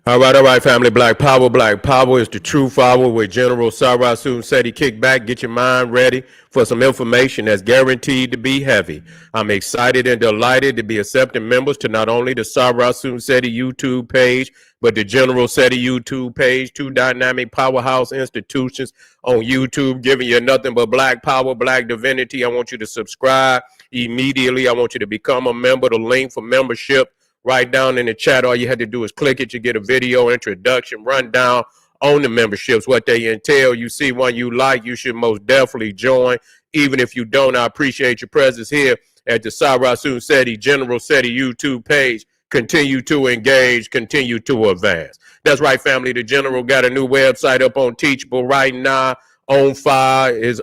All right, family. Black Power. Black Power is the true power with General Sarasun Seti. Kick back, get your mind ready for some information that's guaranteed to be heavy. I'm excited and delighted to be accepting members to not only the Sarasun Seti YouTube page, but the General Seti YouTube page, two dynamic powerhouse institutions on YouTube, giving you nothing but black power, black divinity. I want you to subscribe immediately. I want you to become a member. The link for membership right down in the chat. All you had to do is click it. You get a video introduction, rundown on the memberships, what they entail. You see one you like, you should most definitely join. Even if you don't, I appreciate your presence here at the Sarasun Seti General Seti YouTube page. Continue to engage, continue to advance. That's right, family. The General got a new website up on Teachable right now. On fire is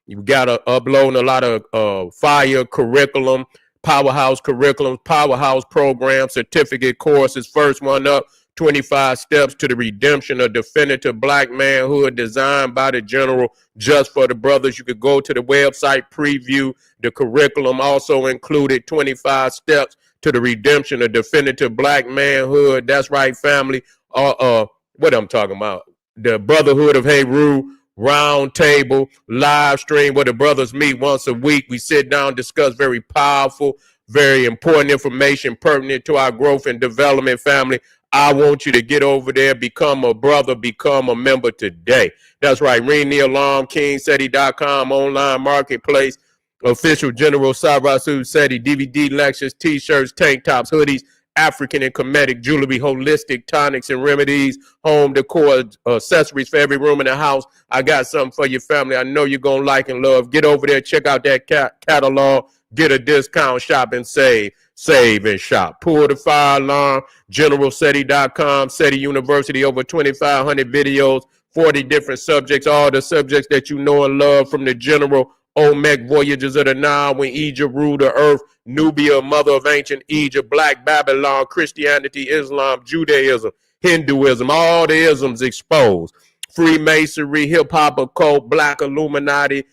you got to upload a lot of fire curriculum, powerhouse curriculums, powerhouse programs, certificate courses. First one up, 25 Steps to the Redemption of Definitive Black Manhood, designed by the General just for the brothers. You could go to the website, preview the curriculum. Also included 25 Steps to the Redemption of Definitive Black Manhood. That's right, family. What I'm talking about, the Brotherhood of Heru round table live stream where the brothers meet once a week. We sit down, discuss very powerful, very important information pertinent to our growth and development, family. I want you to get over there, become a brother, become a member today. That's right. Ring the alarm, KingSeti.com, online marketplace, official General Sarasun Seti, DVD lectures, t-shirts, tank tops, hoodies, African and Kemetic jewelry, holistic tonics and remedies, home decor, accessories for every room in the house. I got something for your family. I know you're going to like and love. Get over there, check out that catalog, get a discount, shop and save. Save and shop. Pull the fire alarm, GeneralSeti.com, Seti University, over 2,500 videos, 40 different subjects, all the subjects that you know and love from the General. Olmec, Voyages of the Nile, when Egypt ruled the earth, Nubia, mother of ancient Egypt, Black Babylon, Christianity, Islam, Judaism, Hinduism, all the isms exposed. Freemasonry, hip-hop, occult, Black Illuminati,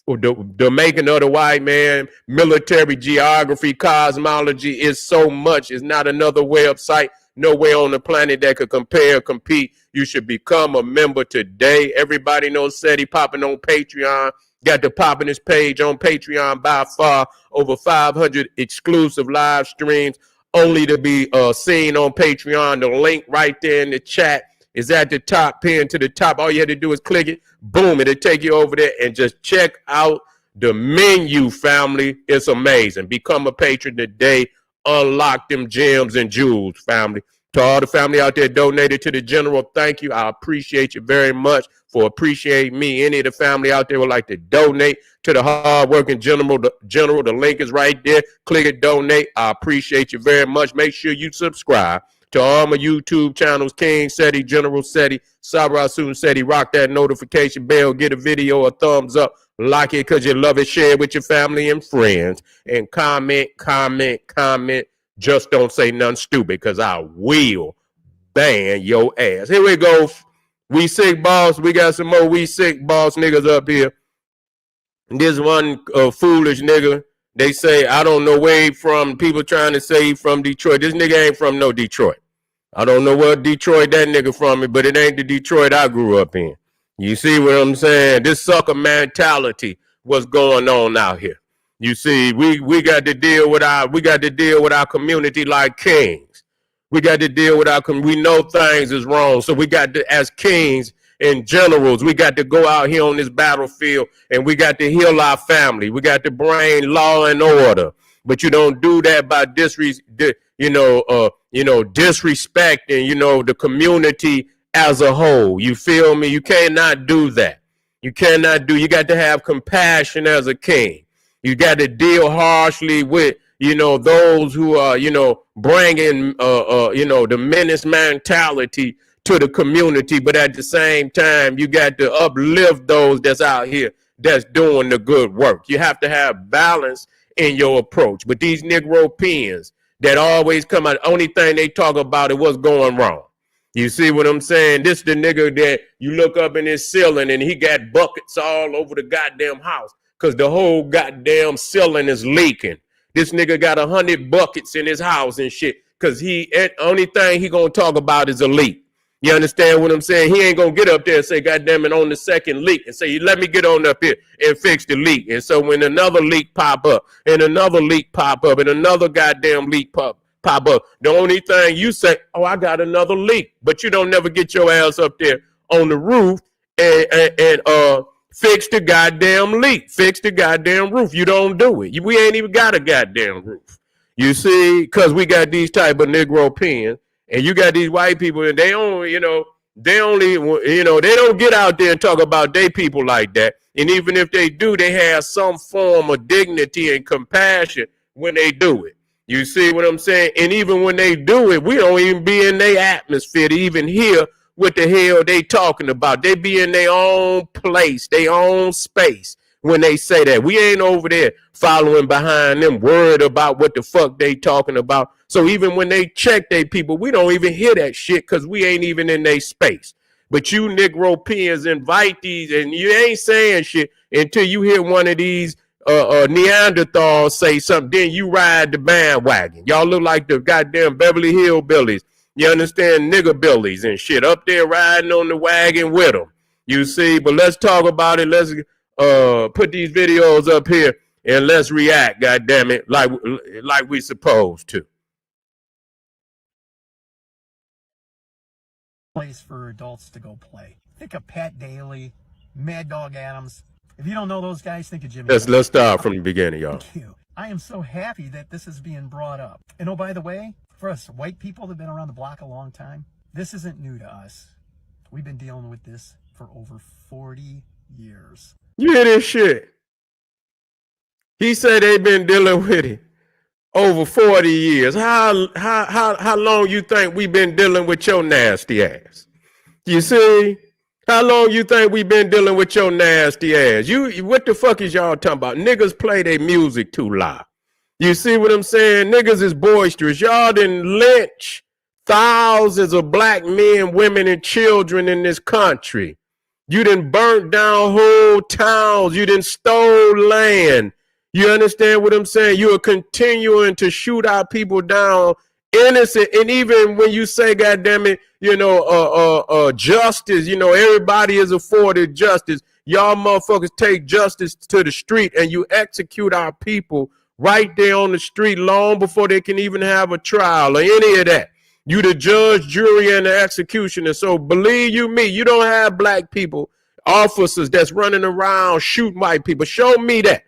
the making of the white man, military, geography, cosmology is so much. It's not another website, nowhere on the planet that could compare, compete. You should become a member today. Everybody knows Seti popping on Patreon. Got the popping his page on Patreon by far. Over 500 exclusive live streams only to be seen on Patreon. The link right there in the chat is at the top, pinned to the top. All you have to do is click it. Boom, it'll take you over there and just check out the menu, family. It's amazing. Become a patron today. Unlock them gems and jewels, family. To all the family out there donated to the General, thank you. I appreciate you very much for appreciating me. Any of the family out there would like to donate to the hardworking General, the link is right there. Click it, donate. I appreciate you very much. Make sure you subscribe to all my YouTube channels, King Seti, General Seti, Sarasun Seti. Rock that notification bell. Get a video a thumbs up. Like it because you love it. Share it with your family and friends. And comment. Just don't say nothing stupid because I will ban your ass. Here we go. We sick boss. We got some more we sick boss niggas up here. And this one foolish nigga, they say, I don't know where he from. People trying to say he from Detroit. This nigga ain't from no Detroit. I don't know what Detroit that nigga from, but it ain't the Detroit I grew up in. You see what I'm saying? This sucker mentality, what's going on out here. You see, we got to deal with our community like kings. We got to deal with we know things is wrong. So we got to, as kings and generals, we got to go out here on this battlefield and we got to heal our family. We got to bring law and order. But you don't do that by disrespecting, the community as a whole. You feel me? You cannot do that. You got to have compassion as a king. You got to deal harshly with, those who are, bringing, the menace mentality to the community. But at the same time, you got to uplift those that's out here that's doing the good work. You have to have balance in your approach. But these Negro pens that always come out, only thing they talk about is what's going wrong. You see what I'm saying? This the nigga that you look up in his ceiling and he got buckets all over the goddamn house because the whole goddamn ceiling is leaking. This nigga got 100 buckets in his house and shit. because only thing he gonna talk about is a leak. You understand what I'm saying? He ain't gonna get up there and say, "God damn it," on the second leak and say, "Let me get on up here and fix the leak." And so when another leak pop up, and another leak pop up, and another goddamn leak pop up, the only thing you say, "Oh, I got another leak," but you don't never get your ass up there on the roof and fix the goddamn leak, fix the goddamn roof. You don't do it. We ain't even got a goddamn roof. You see, because we got these type of Negro pens. And you got these white people, and they only, they don't get out there and talk about their people like that. And even if they do, they have some form of dignity and compassion when they do it. You see what I'm saying? And even when they do it, we don't even be in their atmosphere to even hear what the hell they talking about. They be in their own place, their own space when they say that. We ain't over there following behind them, worried about what the fuck they talking about. So even when they check their people, we don't even hear that shit because we ain't even in their space. But you Negro peons invite these, and you ain't saying shit until you hear one of these Neanderthals say something. Then you ride the bandwagon. Y'all look like the goddamn Beverly Hillbillies. You understand? Nigger billies and shit up there riding on the wagon with them. You see? But let's talk about it. Let's put these videos up here and let's react, goddamn it, like we supposed to. Place for adults to go play. Think of Pat Daly, Mad Dog Adams. If you don't know those guys, think of Jimmy. Let's start from the beginning, y'all. Thank you. I am so happy that this is being brought up. And oh, by the way, for us white people that have been around the block a long time, this isn't new to us. We've been dealing with this for over 40 years. You hear this shit? He said they've been dealing with it over 40 years. How long you think we've been dealing with your nasty ass? You see? How long you think we've been dealing with your nasty ass? What the fuck is y'all talking about? Niggas play their music too loud. You see what I'm saying? Niggas is boisterous. Y'all done lynch thousands of black men, women, and children in this country. You done burnt down whole towns. You done stole land. You understand what I'm saying? You are continuing to shoot our people down, innocent. And even when you say, goddamn it, justice, everybody is afforded justice. Y'all motherfuckers take justice to the street and you execute our people right there on the street long before they can even have a trial or any of that. You the judge, jury, and the executioner. So believe you me, you don't have black people, officers that's running around shooting white people. Show me that.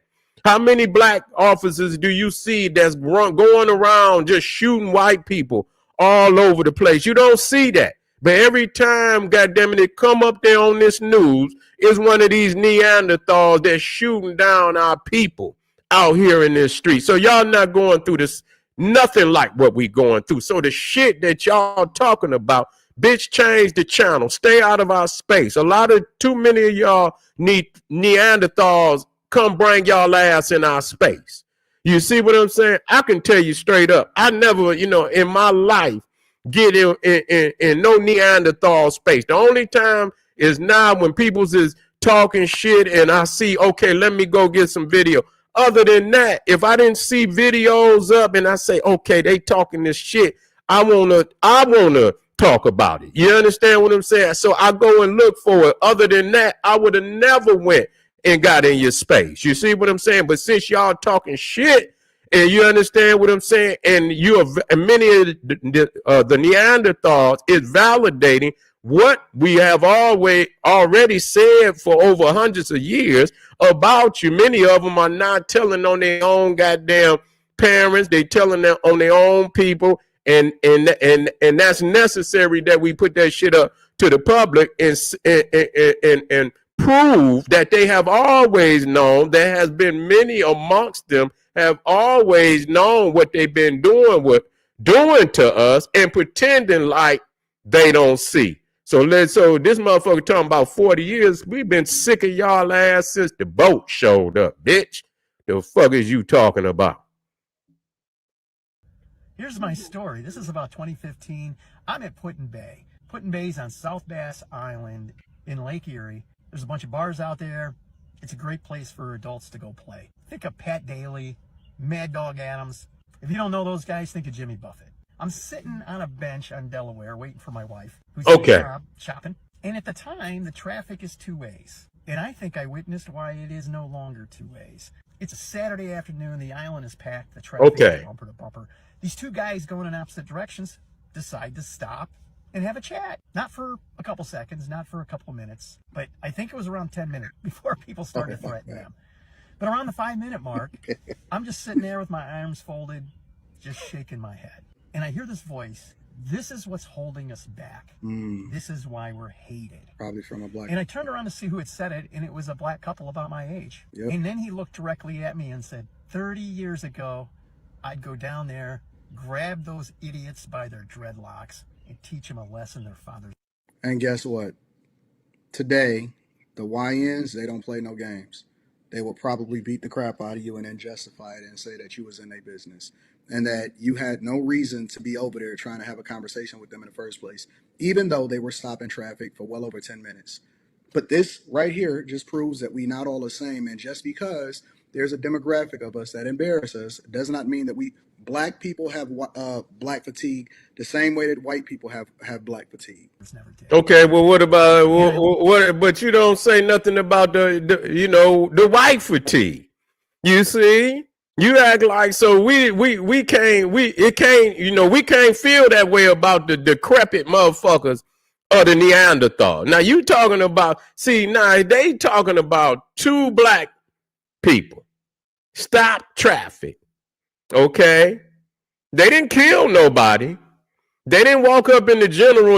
How many black officers do you see that's going around just shooting white people all over the place? You don't see that. But every time, goddamn it, they come up there on this news, is one of these Neanderthals that's shooting down our people out here in this street. So y'all not going through this, nothing like what we going through. So the shit that y'all talking about, bitch, change the channel. Stay out of our space. Too many of y'all need Neanderthals come bring y'all ass in our space. You see what I'm saying? I can tell you straight up, I never, in my life get in no Neanderthal space. The only time is now when people's is talking shit and I see, okay, let me go get some video. Other than that, if I didn't see videos up and I say, okay, they talking this shit, I wanna talk about it. You understand what I'm saying? So I go and look for it. Other than that, I would have never went and got in your space. You see what I'm saying? But since y'all talking shit, and you understand what I'm saying, and many of the Neanderthals is validating what we have already said for over hundreds of years about you. Many of them are not telling on their own goddamn parents. They telling them on their own people, and that's necessary that we put that shit up to the public and prove that they have always known. There has been many amongst them have always known what they've been doing to us and pretending like they don't see. So this motherfucker talking about 40 years. We've been sick of y'all ass since the boat showed up, bitch. The fuck is you talking about? Here's my story. This is about 2015. I'm at Put-in-Bay. Put-in-Bay's on South Bass Island in Lake Erie. There's a bunch of bars out there. It's a great place for adults to go play. Think of Pat Daly, Mad Dog Adams. If you don't know those guys, think of Jimmy Buffett. I'm sitting on a bench on Delaware waiting for my wife, who's Okay. shopping. And at the time, the traffic is two ways. And I think I witnessed why it is no longer two ways. It's a Saturday afternoon. The island is packed. The traffic Okay. is bumper to bumper. These two guys going in opposite directions decide to stop and have a chat. Not for a couple seconds, not for a couple minutes, but I think it was around 10 minutes before people started to threaten them. But around the 5-minute mark, I'm just sitting there with my arms folded, just shaking my head. And I hear this voice. This is what's holding us back. This is why we're hated. Probably from a black. And I turned around to see who had said it, and it was a black couple about my age. Yep. And then he looked directly at me and said, 30 years ago, I'd go down there, grab those idiots by their dreadlocks, and teach them a lesson their fathers. And guess what? Today, the YNs, they don't play no games. They will probably beat the crap out of you and then justify it and say that you was in their business and that you had no reason to be over there trying to have a conversation with them in the first place, even though they were stopping traffic for well over 10 minutes. But this right here just proves that we not all the same. And just because there's a demographic of us that embarrass us does not mean that we black people have black fatigue the same way that white people have black fatigue. Never did. Okay, well, what about what? But you don't say nothing about the white fatigue. You see, you act like so we can't we can't feel that way about the decrepit motherfuckers of the Neanderthal. Now you talking about they talking about two black people stop traffic. Okay, they didn't kill nobody. They didn't walk up in the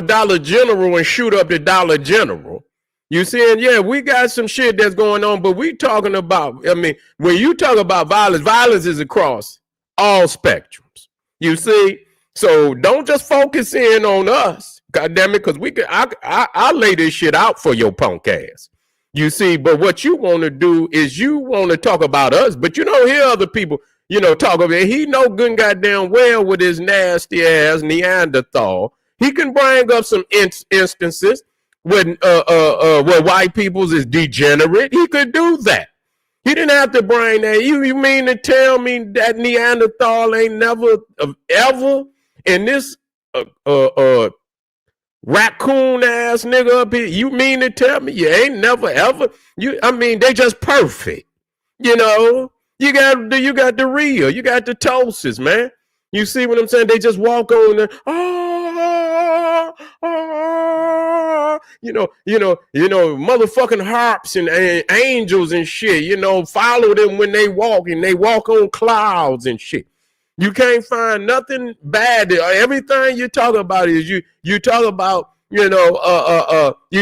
Dollar General and shoot up the Dollar General. You saying, yeah, we got some shit that's going on, but we talking about, I mean, when you talk about violence is across all spectrums. You see? So don't just focus in on us, goddamn it, because I'll lay this shit out for your punk ass. You see, but what you want to do is you want to talk about us, but you don't hear other people talk about it. He know good and goddamn well with his nasty ass Neanderthal. He can bring up some instances when where white people's is degenerate. He could do that. He didn't have to bring that. You mean to tell me that Neanderthal ain't never ever in this raccoon ass nigga up here? You mean to tell me you ain't never ever? They just perfect. You got the real, you got the toasters, man. You see what I'm saying? They just walk on there, motherfucking harps and angels and shit. Follow them when they walk, and they walk on clouds and shit. You can't find nothing bad. Everything you talk about is you talk about. You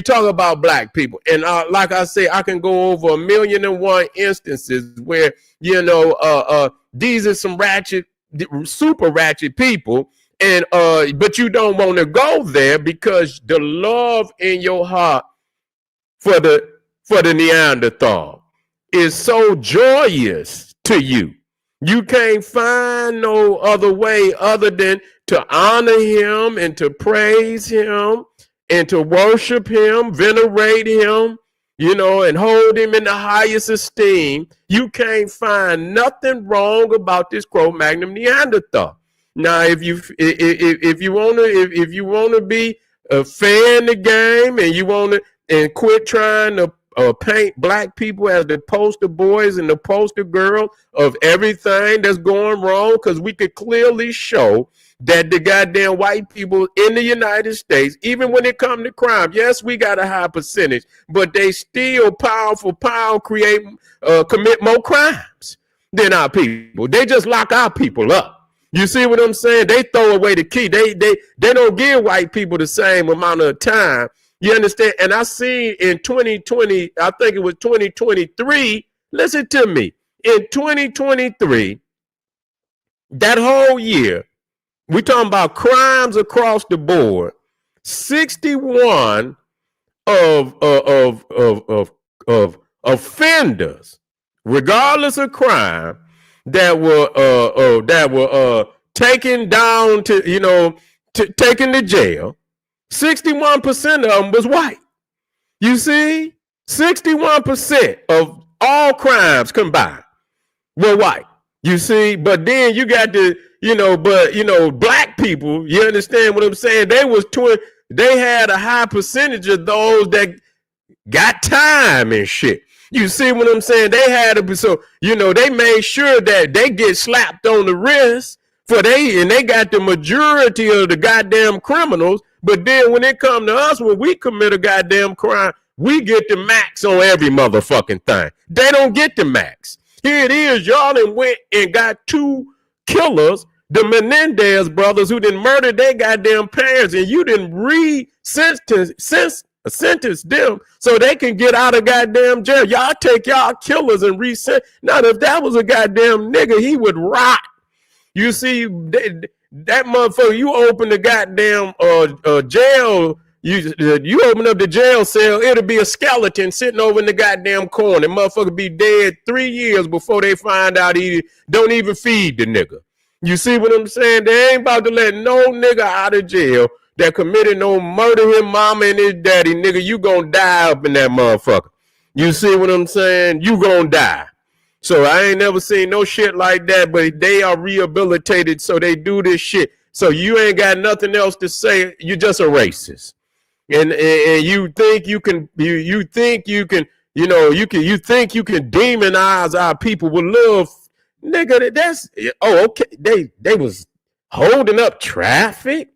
talk about black people, and like I say, I can go over 1,000,001 instances where these are some super ratchet people, and but you don't want to go there because the love in your heart for the Neanderthal is so joyous to you. You can't find no other way other than to honor him and to praise him and to worship him, venerate him, and hold him in the highest esteem. You can't find nothing wrong about this Cro-Magnon Neanderthal. Now, if you wanna be fair in the game and quit trying to paint black people as the poster boys and the poster girl of everything that's going wrong, because we could clearly show that the goddamn white people in the United States, even when it comes to crime, yes, we got a high percentage, but they still commit more crimes than our people. They just lock our people up. You see what I'm saying? They throw away the key. They don't give white people the same amount of time. You understand? And I seen in 2020, I think it was 2023. Listen to me. In 2023, that whole year, we talking about crimes across the board. 61 of offenders, regardless of crime, that were taken down to taken to jail. 61% of them was white. You see, 61% of all crimes combined were white. You see, but then you got the but black people, you understand what I'm saying? They had a high percentage of those that got time and shit. You see what I'm saying? They had to be, so they made sure that they get slapped on the wrist and they got the majority of the goddamn criminals. But then when it come to us, when we commit a goddamn crime, we get the max on every motherfucking thing. They don't get the max. Here it is, y'all done went and got 2 killers, the Menendez brothers, who done murdered their goddamn parents, and you didn't sentence them so they can get out of goddamn jail. Y'all take y'all killers and resent. Now, if that was a goddamn nigga, he would rot. You see, that motherfucker, you open the goddamn jail, you open up the jail cell, it'll be a skeleton sitting over in the goddamn corner. Motherfucker be dead 3 years before they find out he don't even feed the nigga. You see what I'm saying? They ain't about to let no nigga out of jail that committed no murder his mama and his daddy, nigga. You gonna die up in that motherfucker. You see what I'm saying? You gonna die. So I ain't never seen no shit like that, but they are rehabilitated, so they do this shit. So you ain't got nothing else to say. You're just a racist, and you think you can demonize our people with love, nigga. That's okay. They was holding up traffic.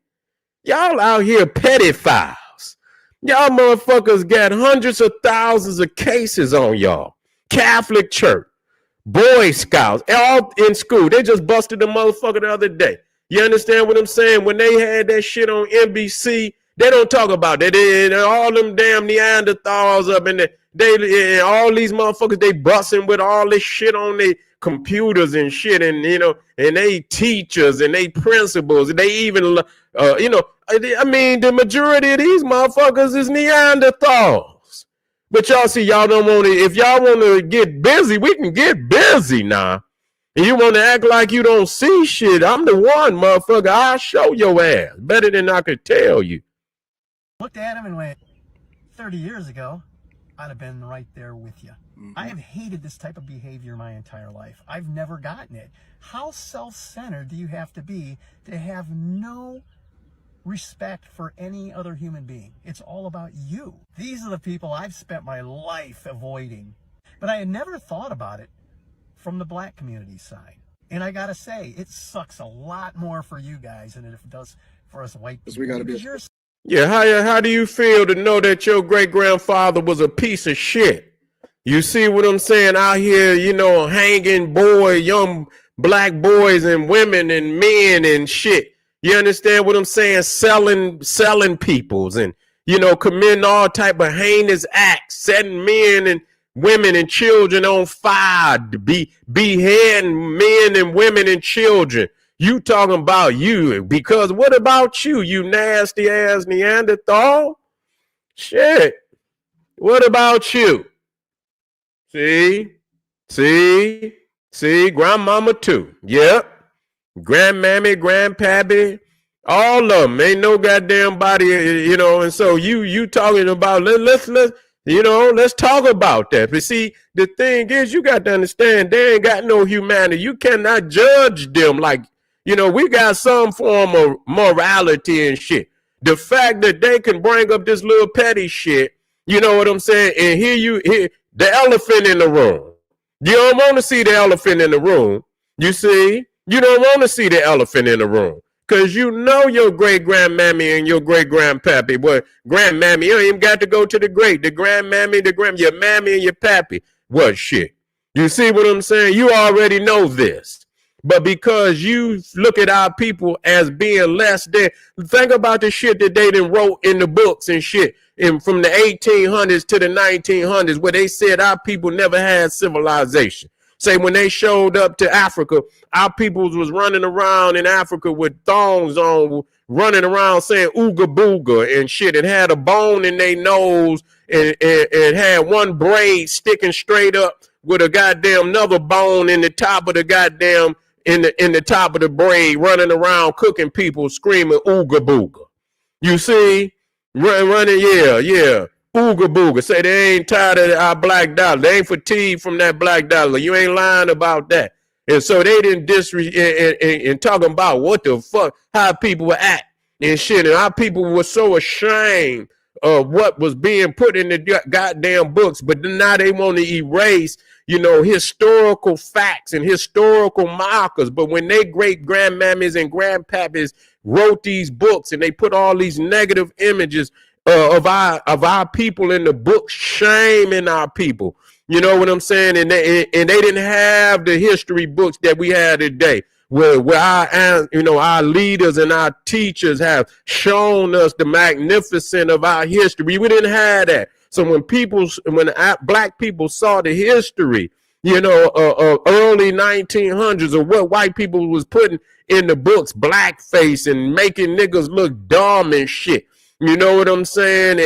Y'all out here pedophiles. Y'all motherfuckers got hundreds of thousands of cases on y'all. Catholic Church, Boy Scouts, all in school. They just busted the motherfucker the other day. You understand what I'm saying? When they had that shit on NBC, they don't talk about that. All them damn Neanderthals up in there. And all these motherfuckers, they busting with all this shit on their computers and shit, and and they teachers and they principals, and they even I mean, the majority of these motherfuckers is Neanderthals. But y'all see, y'all don't want to. If y'all want to get busy, we can get busy now. And you want to act like you don't see shit. I'm the one, motherfucker. I'll show your ass better than I could tell you. Looked at him and went, 30 years ago, I'd have been right there with you. Mm-hmm. I have hated this type of behavior my entire life. I've never gotten it. How self-centered do you have to have no respect for any other human being? It's all about you. These are the people I've spent my life avoiding. But I had never thought about it from the black community side. And I gotta say, it sucks a lot more for you guys than it does for us white people. We gotta be. Yeah, how do you feel to know that your great-grandfather was a piece of shit? You see what I'm saying? Out here, hanging young black boys and women and men and shit. You understand what I'm saying? Selling peoples and, committing all type of heinous acts, setting men and women and children on fire, beheading men and women and children. You talking about you, because what about you, you nasty ass Neanderthal? Shit. What about you? See, grandmama too. Yep. Grandmammy, grandpappy, all of them. Ain't no goddamn body, and so you talking about, let's talk about that. But see, the thing is, you got to understand, they ain't got no humanity. You cannot judge them like, we got some form of morality and shit. The fact that they can bring up this little petty shit, you know what I'm saying? And here the elephant in the room. You don't want to see the elephant in the room. You see? You don't want to see the elephant in the room. Because your great-grandmammy and your great-grandpappy. Well, grandmammy, you ain't even got to go to the great. The grandmammy, your mammy and your pappy. What shit? You see what I'm saying? You already know this. But because you look at our people as being less than, think about the shit that they done wrote in the books and shit from the 1800s to the 1900s, where they said our people never had civilization. Say when they showed up to Africa, our peoples was running around in Africa with thongs on, running around saying ooga booga and shit, and had a bone in their nose and had one braid sticking straight up with a goddamn another bone in the top of the goddamn in the top of the braid, running around cooking people, screaming ooga booga. You see, running, yeah. Ooga booga. Say they ain't tired of our black dollar. They ain't fatigued from that black dollar. You ain't lying about that. And so they didn't and talking about what the fuck, how people were act and shit. And our people were so ashamed of what was being put in the goddamn books. But now they want to erase, historical facts and historical markers. But when they great grandmammies and grandpappies wrote these books and they put all these negative images of our people in the book, shaming our people. You know what I'm saying? And they didn't have the history books that we have today, where our leaders and our teachers have shown us the magnificence of our history. We didn't have that. So when black people saw the history, early 1900s of what white people was putting in the books, blackface and making niggas look dumb and shit. You know what I'm saying?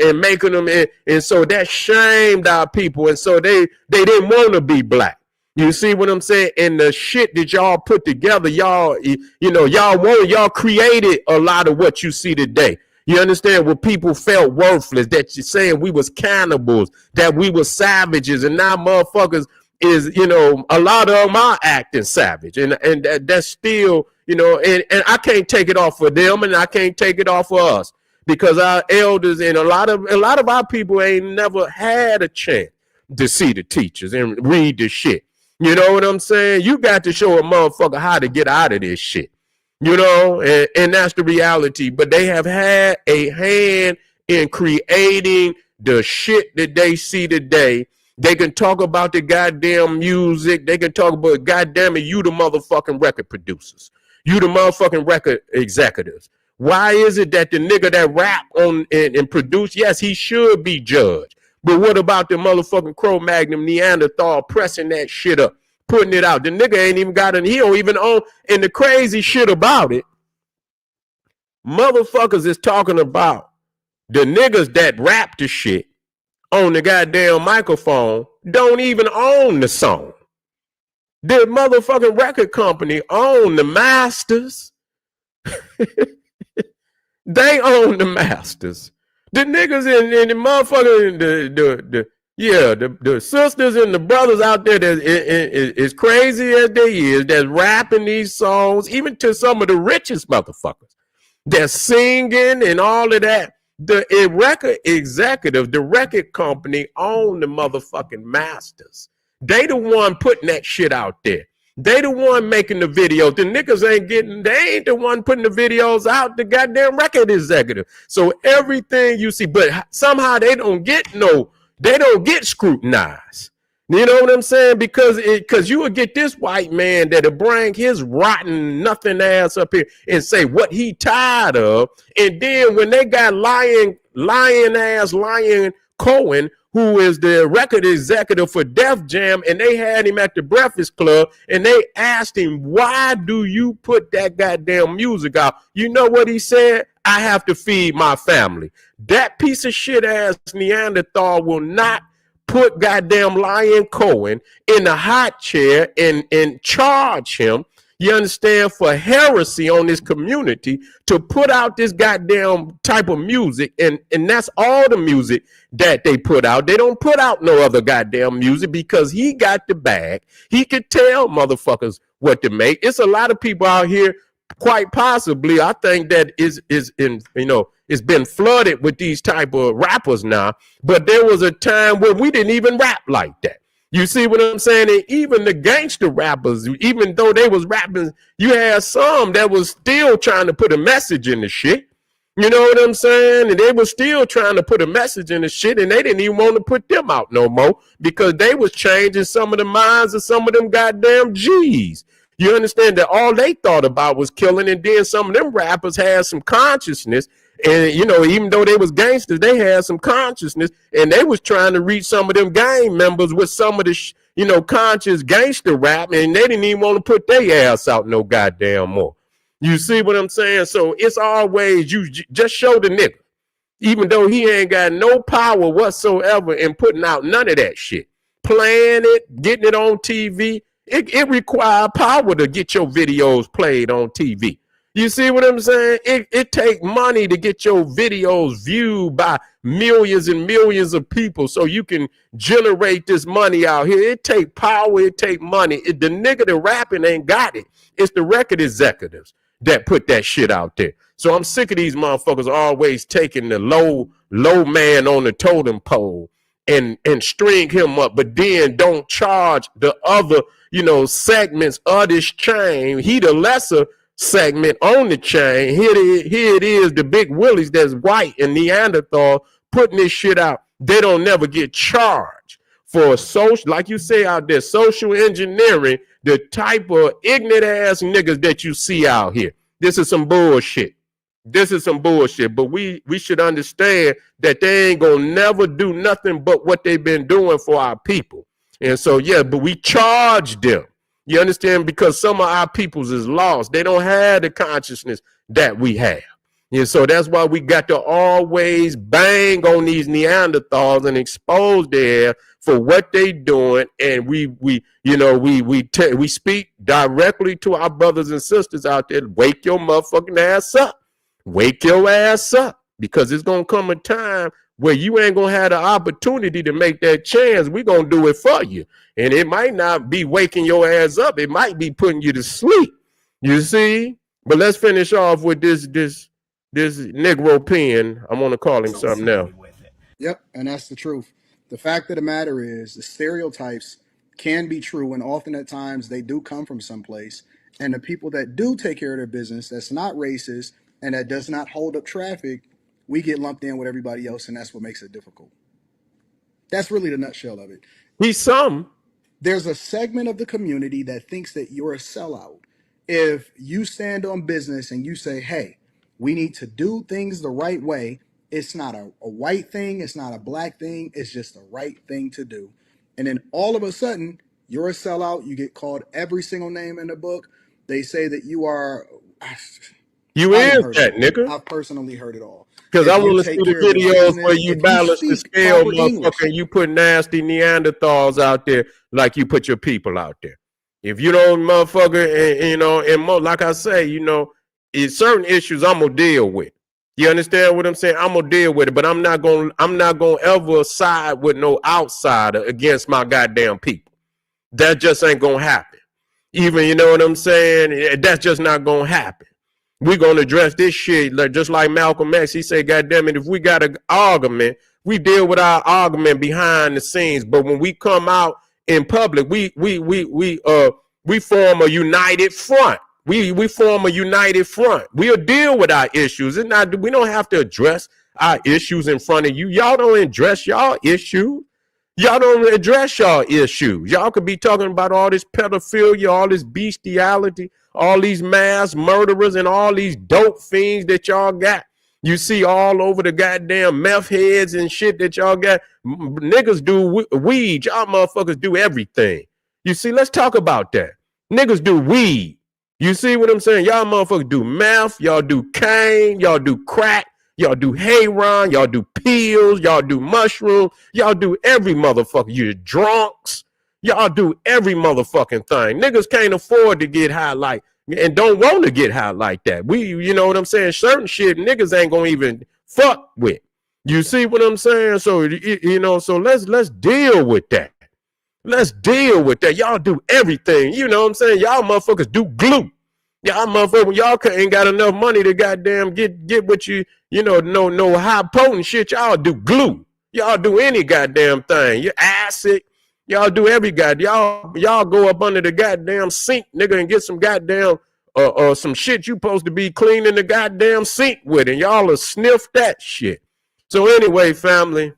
And making them, and so that shamed our people. And so they didn't want to be black. You see what I'm saying? And the shit that y'all put together, y'all created a lot of what you see today. You understand? Where people felt worthless, that you're saying we was cannibals, that we were savages, and now motherfuckers is, a lot of them are acting savage. And that's still, and I can't take it off for them, and I can't take it off for us. Because our elders and a lot of our people ain't never had a chance to see the teachers and read the shit. You know what I'm saying? You got to show a motherfucker how to get out of this shit. And that's the reality. But they have had a hand in creating the shit that they see today. They can talk about the goddamn music. They can talk about, goddamn it, you the motherfucking record producers. You the motherfucking record executives. Why is it that the nigga that rap on and produce, yes, he should be judged. But what about the motherfucking Cro-Magnon Neanderthal pressing that shit up, putting it out? The nigga ain't even got it. He don't even own. And the crazy shit about it, motherfuckers is talking about the niggas that rap the shit on the goddamn microphone don't even own the song. The motherfucking record company own the masters. They own the masters. The niggas and the motherfucker, the sisters and the brothers out there that is crazy as they is, that's rapping these songs, even to some of the richest motherfuckers. They're singing and all of that. The record executive, the record company own the motherfucking masters. They the one putting that shit out there. They the one making the videos. The niggas they ain't the one putting the videos out, the goddamn record executive. So everything you see, but somehow they don't get scrutinized. You know what I'm saying? Because you would get this white man that'll bring his rotten nothing ass up here and say what he tired of. And then when they got Lion Cohen, who is the record executive for Def Jam, and they had him at the Breakfast Club, and they asked him, why do you put that goddamn music out? You know what he said? I have to feed my family. That piece of shit ass Neanderthal will not put goddamn Lion Cohen in the hot chair and charge him, you understand, for heresy on this community to put out this goddamn type of music. And that's all the music that they put out. They don't put out no other goddamn music because he got the bag. He could tell motherfuckers what to make. It's a lot of people out here, quite possibly, I think that it's been flooded with these type of rappers now. But there was a time when we didn't even rap like that. You see what I'm saying? And even the gangster rappers, even though they was rapping, you had some that was still trying to put a message in the shit. You know what I'm saying? And they were still trying to put a message in the shit, and they didn't even want to put them out no more because they was changing some of the minds of some of them goddamn G's. You understand that all they thought about was killing, and then some of them rappers had some consciousness. And, even though they was gangsters, they had some consciousness, and they was trying to reach some of them gang members with some of the, conscious gangster rap, and they didn't even want to put their ass out no goddamn more. You see what I'm saying? So it's always, you just show the nigga, even though he ain't got no power whatsoever in putting out none of that shit. Playing it, getting it on TV, it requires power to get your videos played on TV. You see what I'm saying? It take money to get your videos viewed by millions and millions of people so you can generate this money out here. It take power, it take money. The nigga that rapping ain't got it. It's the record executives that put that shit out there. So I'm sick of these motherfuckers always taking the low man on the totem pole and string him up, but then don't charge the other, segments of this chain. He the lesser segment on the chain. Here it is, the big willies that's white and Neanderthal putting this shit out. They don't never get charged for social, like you say out there, social engineering, the type of ignorant ass niggas that you see out here. This is some bullshit. But we should understand that they ain't gonna never do nothing but what they've been doing for our people. And so, yeah, but we charge them. You understand? Because some of our peoples is lost. They don't have the consciousness that we have. And so that's why we got to always bang on these Neanderthals and expose their for what they doing. And we speak directly to our brothers and sisters out there. Wake your motherfucking ass up. Wake your ass up, because it's going to come a time where you ain't going to have the opportunity to make that chance. We're going to do it for you. And it might not be waking your ass up. It might be putting you to sleep. You see? But let's finish off with this Negro pen. I want to call him something else. Yep, and that's the truth. The fact of the matter is the stereotypes can be true, and often at times they do come from someplace. And the people that do take care of their business, that's not racist, and that does not hold up traffic, we get lumped in with everybody else, and that's what makes it difficult. That's really the nutshell of it. There's a segment of the community that thinks that you're a sellout. If you stand on business and you say, hey, we need to do things the right way, it's not a white thing, it's not a black thing, it's just the right thing to do. And then all of a sudden, you're a sellout, you get called every single name in the book. They say that you are... You is that, nigga. I've personally heard it all. Because I want to see the videos where you balance the scale, motherfucker, and you put nasty Neanderthals out there like you put your people out there. If you don't, motherfucker, and like I say, it's certain issues I'm gonna deal with. You understand what I'm saying? I'm gonna deal with it, but I'm not gonna ever side with no outsider against my goddamn people. That just ain't gonna happen. Even, you know what I'm saying? That's just not gonna happen. We're going to address this shit just like Malcolm X. He said, God damn it, if we got an argument, we deal with our argument behind the scenes. But when we come out in public, we form a united front. We form a united front. We'll deal with our issues. We don't have to address our issues in front of you. Y'all don't address y'all issues. Y'all don't address y'all issues. Y'all could be talking about all this pedophilia, all this bestiality, all these mass murderers and all these dope fiends that y'all got. You see all over the goddamn meth heads and shit that y'all got. Niggas do weed. Y'all motherfuckers do everything. You see, let's talk about that. Niggas do weed. You see what I'm saying? Y'all motherfuckers do meth. Y'all do cane. Y'all do crack. Y'all do heroin. Y'all do pills. Y'all do mushroom. Y'all do every motherfucker. You're drunks. Y'all do every motherfucking thing. Niggas can't afford to get high and don't want to get high like that. You know what I'm saying? Certain shit niggas ain't gonna even fuck with. You see what I'm saying? So, so let's deal with that. Let's deal with that. Y'all do everything. You know what I'm saying? Y'all motherfuckers do glue. Y'all motherfuckers, y'all ain't got enough money to goddamn get what no high potent shit. Y'all do glue. Y'all do any goddamn thing. You acid. Y'all do every goddamn. Y'all go up under the goddamn sink, nigga, and get some goddamn some shit you supposed to be cleaning the goddamn sink with, and y'all will sniff that shit. So anyway, family,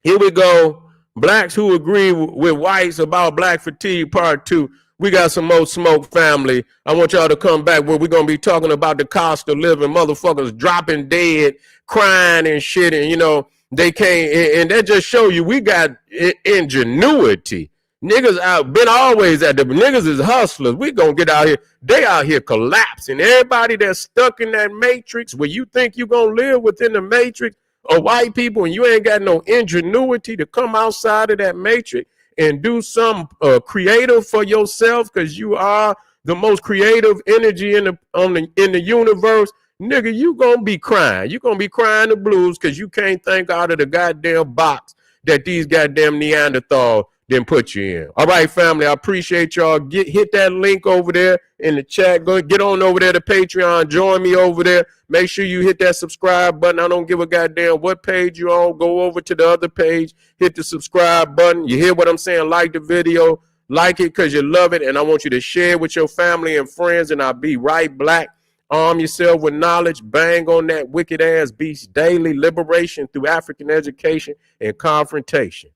here we go. Blacks who agree with whites about black fatigue, part 2. We got some more smoke, family. I want y'all to come back where we're going to be talking about the cost of living, motherfuckers dropping dead, crying and shit, and, they can't, and that just show you we got ingenuity. Niggas been always at the niggas is hustlers. We gonna get out here. They out here collapsing. Everybody that's stuck in that matrix where you think you gonna live within the matrix of white people and you ain't got no ingenuity to come outside of that matrix and do some creative for yourself because you are the most creative energy in the universe, nigga, you gonna be crying. You gonna be crying the blues because you can't think out of the goddamn box that these goddamn Neanderthals didn't put you in. All right, family, I appreciate y'all. Hit that link over there in the chat. Go get on over there to Patreon. Join me over there. Make sure you hit that subscribe button. I don't give a goddamn what page you on. Go over to the other page. Hit the subscribe button. You hear what I'm saying? Like the video. Like it because you love it. And I want you to share it with your family and friends. And I'll be right back. Arm yourself with knowledge. Bang on that wicked ass beast daily. Liberation through African education and confrontation.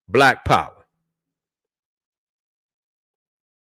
Black power.